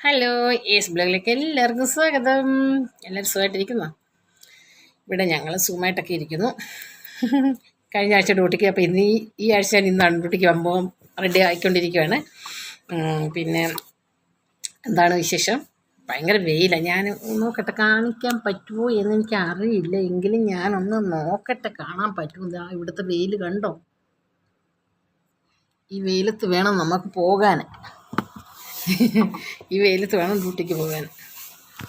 Hello, yes ബ്ലോഗിലേക്ക് എല്ലാവർക്കും സ്വാഗതം. എല്ലാവരും സുഖമായിട്ടിരിക്കുന്നു. ഇവിടെ ഞങ്ങൾ സുഖമായിട്ടൊക്കെ ഇരിക്കുന്നു. കഴിഞ്ഞ ആഴ്ച ഡ്യൂട്ടിക്ക്, അപ്പോൾ ഈ ആഴ്ച ഇന്നാണ് ഡ്യൂട്ടിക്ക് പോകുമ്പോൾ റെഡി ആയിക്കൊണ്ടിരിക്കുകയാണ്. പിന്നെ എന്താണ് വിശേഷം? ഭയങ്കര വെയിലാണ്. ഞാൻ നോക്കട്ടെ, കാണിക്കാൻ പറ്റുമോ എന്നെനിക്ക് അറിയില്ല. എങ്കിലും ഞാനൊന്ന് നോക്കട്ടെ, കാണാൻ പറ്റുമോ. ഇവിടുത്തെ വെയിൽ കണ്ടോ? ഈ വെയിലത്ത് വേണം നമുക്ക് പോകാൻ. ഈ വെയിലത്ത് വേണം ഡ്യൂട്ടിക്ക് പോകാൻ,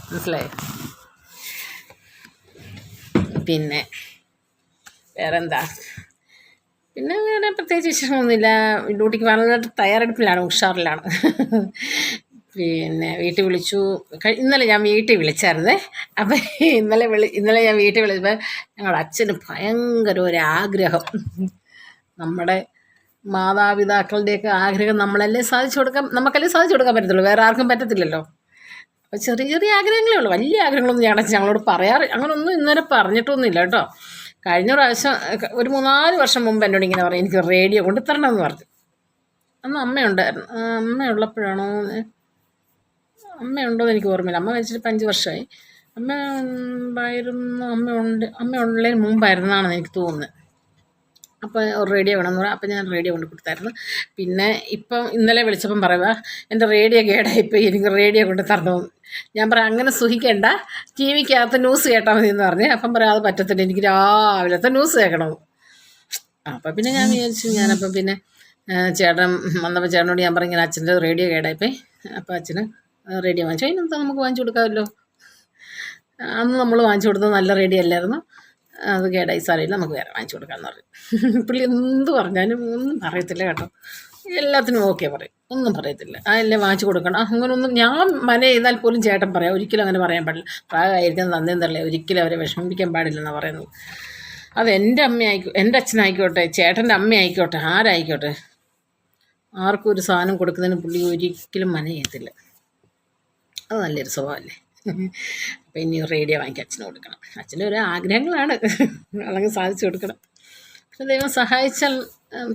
മനസ്സിലായോ? പിന്നെ വേറെന്താ? പിന്നെ വേറെ പ്രത്യേകിച്ച് വിശേഷമൊന്നുമില്ല. ഡ്യൂട്ടിക്ക് പറഞ്ഞിട്ട് തയ്യാറെടുപ്പിലാണ്, ഉഷാറിലാണ്. പിന്നെ വീട്ടിൽ വിളിച്ചു. ഇന്നലെ ഞാൻ വീട്ടിൽ വിളിച്ചായിരുന്നേ. അപ്പം ഇന്നലെ ഞാൻ വീട്ടിൽ വിളിച്ചപ്പോൾ ഞങ്ങളുടെ അച്ഛന് ഭയങ്കര ഒരാഗ്രഹം. നമ്മുടെ മാതാപിതാക്കളുടെയൊക്കെ ആഗ്രഹം നമുക്കല്ലേ സാധിച്ചു കൊടുക്കാൻ പറ്റത്തുള്ളൂ, വേറെ ആർക്കും പറ്റത്തില്ലല്ലോ. അപ്പോൾ ചെറിയ ചെറിയ ആഗ്രഹങ്ങളേ ഉള്ളൂ, വലിയ ആഗ്രഹങ്ങളൊന്നും ഞങ്ങളോട് പറയാറ് അങ്ങനെയൊന്നും ഇന്നലെ പറഞ്ഞിട്ടൊന്നുമില്ല കേട്ടോ. കഴിഞ്ഞ പ്രാവശ്യം ഒരു 3-4 വർഷം മുമ്പ് എന്നോട് ഇങ്ങനെ പറയും, എനിക്ക് റേഡിയോ കൊണ്ട് തരണമെന്ന് പറഞ്ഞു. അന്ന് അമ്മയുണ്ടായിരുന്നു. അമ്മയുള്ളപ്പോഴാണോ, അമ്മയുണ്ടോയെന്ന് എനിക്ക് ഓർമ്മയില്ല. അമ്മ മരിച്ചിട്ട് 5 വർഷമായി. അമ്മ ഉള്ളതിന് മുമ്പായിരുന്നാണെന്ന് എനിക്ക് തോന്നുന്നത്. അപ്പോൾ റേഡിയോ വേണമെന്ന് പറയാം. അപ്പോൾ ഞാൻ റേഡിയോ കൊണ്ട് കൊടുത്തായിരുന്നു. പിന്നെ ഇപ്പം ഇന്നലെ വിളിച്ചപ്പം പറയുക, എൻ്റെ റേഡിയോ കേടായിപ്പോയി, എനിക്ക് റേഡിയോ കൊണ്ട് തരണമെന്ന്. ഞാൻ പറയാം, അങ്ങനെ സുഖിക്കേണ്ട, ടി വിക്കകത്ത് ന്യൂസ് കേട്ടാൽ മതി എന്ന് പറഞ്ഞ്. അപ്പം പറയാം, അത് പറ്റത്തില്ല, എനിക്ക് രാവിലത്തെ ന്യൂസ് കേൾക്കണം. അപ്പം പിന്നെ ഞാൻ വിചാരിച്ചു, ഞാനപ്പം പിന്നെ ചേട്ടൻ വന്നപ്പോൾ ചേട്ടനോട് ഞാൻ പറഞ്ഞു, ഇങ്ങനെ അച്ഛൻ്റെ റേഡിയോ കേടായിപ്പോയി. അപ്പോൾ അച്ഛന് റേഡിയോ വാങ്ങിച്ചു. അതിനെന്താ, നമുക്ക് വാങ്ങിച്ചു കൊടുക്കാമല്ലോ. അന്ന് നമ്മൾ വാങ്ങിച്ചു കൊടുത്തത് നല്ല റേഡിയോ അല്ലായിരുന്നു. അത് കേടായി, സാരമില്ല, നമുക്ക് വേറെ വാങ്ങിച്ചു കൊടുക്കാമെന്ന് പറയും. പുള്ളി എന്ത് പറഞ്ഞാലും ഒന്നും പറയത്തില്ല കേട്ടോ. എല്ലാത്തിനും ഓക്കെ പറയും, ഒന്നും പറയത്തില്ല. അതല്ലേ വാങ്ങിച്ചു കൊടുക്കണം, അങ്ങനൊന്നും. ഞാൻ മന ചെയ്താൽ പോലും ചേട്ടൻ പറയാം, ഒരിക്കലും അങ്ങനെ പറയാൻ പാടില്ല. പ്രായമായിരിക്കും, നന്ദിയും തള്ളേ, ഒരിക്കലും അവരെ വിഷമിപ്പിക്കാൻ പാടില്ലെന്നാണ് പറയുന്നത്. അത് എൻ്റെ എൻ്റെ അച്ഛനായിക്കോട്ടെ, ചേട്ടൻ്റെ അമ്മയായിക്കോട്ടെ, ആരായിക്കോട്ടെ, ആർക്കും ഒരു സാധനം കൊടുക്കുന്നതിന് പുള്ളി ഒരിക്കലും മന ചെയ്യത്തില്ല. അത് നല്ലൊരു സ്വഭാവമല്ലേ. അപ്പം ഇനി റേഡിയോ വാങ്ങിക്കാൻ അച്ഛന് കൊടുക്കണം. അച്ഛൻ്റെ ഓരോ ആഗ്രഹങ്ങളാണ്, അതങ്ങ് സാധിച്ചു കൊടുക്കണം. പക്ഷെ ദൈവം സഹായിച്ചാൽ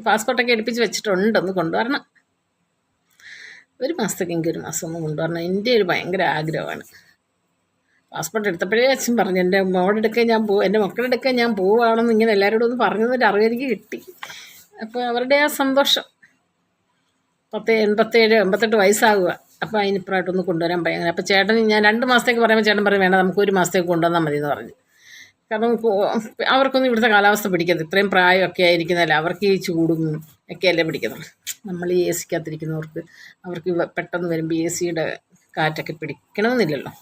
പാസ്പോർട്ടൊക്കെ എടുപ്പിച്ച് വെച്ചിട്ടുണ്ട്, ഒന്ന് കൊണ്ടുവരണം. ഒരു മാസത്തേക്കെങ്കിൽ ഒരു മാസം ഒന്ന് കൊണ്ടുവരണം, എൻ്റെ ഒരു ഭയങ്കര ആഗ്രഹമാണ്. പാസ്പോർട്ട് എടുത്തപ്പോഴേ അച്ഛൻ പറഞ്ഞു, എൻ്റെ എൻ്റെ മക്കളെടുക്കാൻ ഞാൻ പോവുകയാണെന്ന് ഇങ്ങനെ എല്ലാവരോടും ഒന്ന് പറഞ്ഞതിൻ്റെ അറിവ് എനിക്ക് കിട്ടി. അപ്പോൾ അവരുടെ ആ സന്തോഷം. 87-88 വയസ്സാകുക. അപ്പോൾ അതിനിപ്പുറമായിട്ടൊന്ന് കൊണ്ടുവരാൻ ഭയങ്കര. അപ്പോൾ ചേട്ടൻ, ഞാൻ 2 മാസത്തേക്ക് പറയുമ്പോൾ ചേട്ടൻ പറയും, വേണ്ട, നമുക്ക് 1 മാസത്തേക്ക് കൊണ്ടുവന്നാൽ മതി എന്ന് പറഞ്ഞു. കാരണം അവർക്കൊന്നും ഇവിടുത്തെ കാലാവസ്ഥ പിടിക്കരുത്. ഇത്രയും പ്രായമൊക്കെ ആയിരിക്കുന്നതല്ല, അവർക്ക് ഈ ചൂടും ഒക്കെയല്ലേ പിടിക്കുന്നുള്ളൂ. നമ്മൾ ഈ എ സിക്കകത്തിരിക്കുന്നവർക്ക്, അവർക്ക് പെട്ടെന്ന് വരുമ്പോൾ എ സിയുടെ കാറ്റൊക്കെ പിടിക്കണമെന്നില്ലല്ലോ.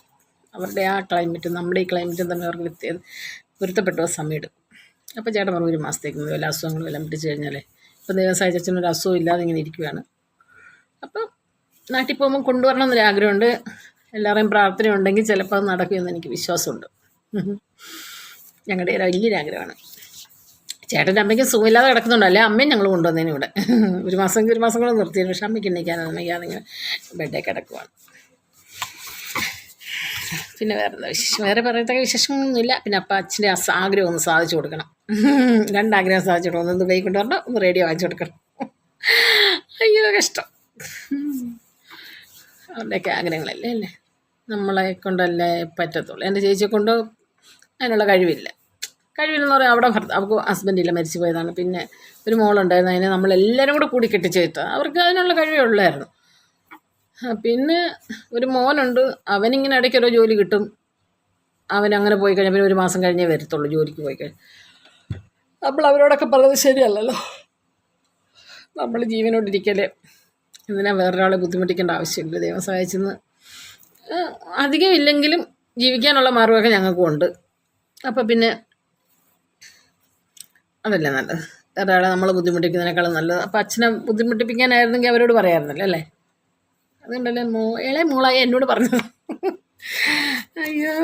അവരുടെ ആ ക്ലൈമറ്റും നമ്മുടെ ഈ ക്ലൈമറ്റും തമ്മിൽ അവർക്ക് പൊരുത്തപ്പെട്ട സമയം എടുക്കും. അപ്പോൾ ചേട്ടൻ പറഞ്ഞു, 1 മാസത്തേക്ക് വല്ല അസുഖങ്ങളും എല്ലാം പിടിച്ചു കഴിഞ്ഞാലേ. ഇപ്പോൾ ദൈവം സഹായിച്ചൊരു അസുഖം ഇല്ലാതെ ഇങ്ങനെ ഇരിക്കുകയാണ്. അപ്പം നാട്ടിൽ പോകുമ്പോൾ കൊണ്ടുവരണം എന്നൊരാഗ്രഹമുണ്ട്. എല്ലാവരെയും പ്രാർത്ഥന ഉണ്ടെങ്കിൽ ചിലപ്പോൾ അത് നടക്കുമെന്ന് എനിക്ക് വിശ്വാസമുണ്ട്. ഞങ്ങളുടെ വലിയൊരാഗ്രഹമാണ്. ചേട്ടൻ്റെ അമ്മയ്ക്ക് സുഖമില്ലാതെ കിടക്കുന്നുണ്ടല്ലേ, അമ്മയും ഞങ്ങൾ കൊണ്ടുവന്നതിന് ഇവിടെ. ഒരു മാസം കൂടെ നിർത്തിയത്. പക്ഷെ അമ്മയ്ക്ക് എണ്ണിക്കാനോ അമ്മയ്ക്കാണെങ്കിൽ ബെഡേ കിടക്കുവാണ്. പിന്നെ വേറെന്താ വിശേഷം? വേറെ പറയത്തക്ക വിശേഷമൊന്നുമില്ല. പിന്നെ അപ്പം അച്ഛൻ്റെ ആഗ്രഹം ഒന്ന് സാധിച്ചു കൊടുക്കണം. 2 ആഗ്രഹം സാധിച്ചു കൊടുക്കണം. ഒന്ന് ദുബൈ കൊണ്ടുവരണം, ഒന്ന് റേഡിയോ വാങ്ങിച്ചു കൊടുക്കണം. അയ്യോ കഷ്ടം. അവരുടെയൊക്കെ ആഗ്രഹങ്ങളല്ലേ അല്ലേ, നമ്മളെ കൊണ്ടല്ലേ പറ്റത്തുള്ളൂ. എൻ്റെ ചേച്ചിയെ കൊണ്ട് അതിനുള്ള കഴിവില്ലെന്ന് പറയാം. അവിടെ അവർക്ക് ഹസ്ബൻഡില്ല, മരിച്ചു പോയതാണ്. പിന്നെ ഒരു മോളുണ്ടായിരുന്നു, അതിനെ നമ്മളെല്ലാവരും കൂടെ കൂടി കെട്ടിച്ചേർത്താൽ അവർക്ക് അതിനുള്ള കഴിവേ ഉള്ളായിരുന്നു. പിന്നെ ഒരു മോനുണ്ട്, അവനിങ്ങനെ ഇടയ്ക്ക് ഓരോ ജോലി കിട്ടും. അവനങ്ങനെ പോയി കഴിഞ്ഞാൽ പിന്നെ 1 മാസം കഴിഞ്ഞേ വരത്തുള്ളൂ, ജോലിക്ക് പോയി കഴിഞ്ഞാൽ. അപ്പോൾ അവരോടൊക്കെ പറഞ്ഞത് ശരിയല്ലല്ലോ. നമ്മൾ ജീവനോടിരിക്കലേ, എന്തിനാ വേറൊരാളെ ബുദ്ധിമുട്ടിക്കേണ്ട ആവശ്യമില്ല. ദൈവം സഹായിച്ചെന്ന് അധികം ഇല്ലെങ്കിലും ജീവിക്കാനുള്ള മാർഗ്ഗമൊക്കെ ഞങ്ങൾക്കും ഉണ്ട്. അപ്പോൾ പിന്നെ അതല്ലേ നല്ലത്, വേറൊരാളെ നമ്മൾ ബുദ്ധിമുട്ടിക്കുന്നതിനേക്കാളും നല്ലത്. അപ്പോൾ അച്ഛനെ ബുദ്ധിമുട്ടിപ്പിക്കാനായിരുന്നെങ്കിൽ അവരോട് പറയാമായിരുന്നല്ലോ അല്ലേ. അതുകൊണ്ടല്ലേ ഇളയ മോളായി എന്നോട് പറഞ്ഞത്. അയ്യോ.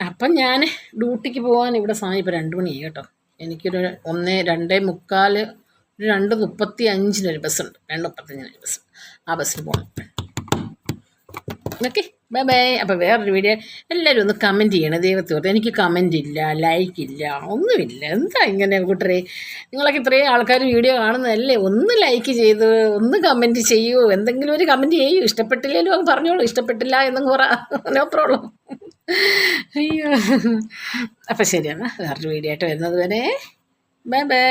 അപ്പം ഞാൻ ഡ്യൂട്ടിക്ക് പോകാൻ ഇവിടെ സമയം ഇപ്പോൾ 2 മണിയായി കേട്ടോ. എനിക്കൊരു 2:45, 2:35 ബസ്സുണ്ട്, 2:35 ബസ്. ആ ബസ്സിന് പോകണം. Okay, bye bye. അപ്പോൾ വേറൊരു വീഡിയോ എല്ലാവരും ഒന്ന് കമൻറ്റ് ചെയ്യണം. ദൈവത്തോട് എനിക്ക് കമൻ്റ് ഇല്ല, ലൈക്ക് ഇല്ല, ഒന്നുമില്ല. എന്താ ഇങ്ങനെ കൂട്ടരെ? നിങ്ങളൊക്കെ ഇത്രയും ആൾക്കാർ വീഡിയോ കാണുന്നതല്ലേ? ഒന്ന് ലൈക്ക് ചെയ്ത് ഒന്ന് കമൻറ്റ് ചെയ്യൂ, എന്തെങ്കിലും ഒരു കമൻറ്റ് ചെയ്യൂ. ഇഷ്ടപ്പെട്ടില്ലെങ്കിലും അങ്ങ് പറഞ്ഞോളൂ, ഇഷ്ടപ്പെട്ടില്ല എന്നും പറ, നോ പ്രോബ്ലം. അയ്യോ, അപ്പം ശരിയാണ്. വേറൊരു വീഡിയോ ആയിട്ട് വരുന്നത് വരെ ബൈ ബൈ.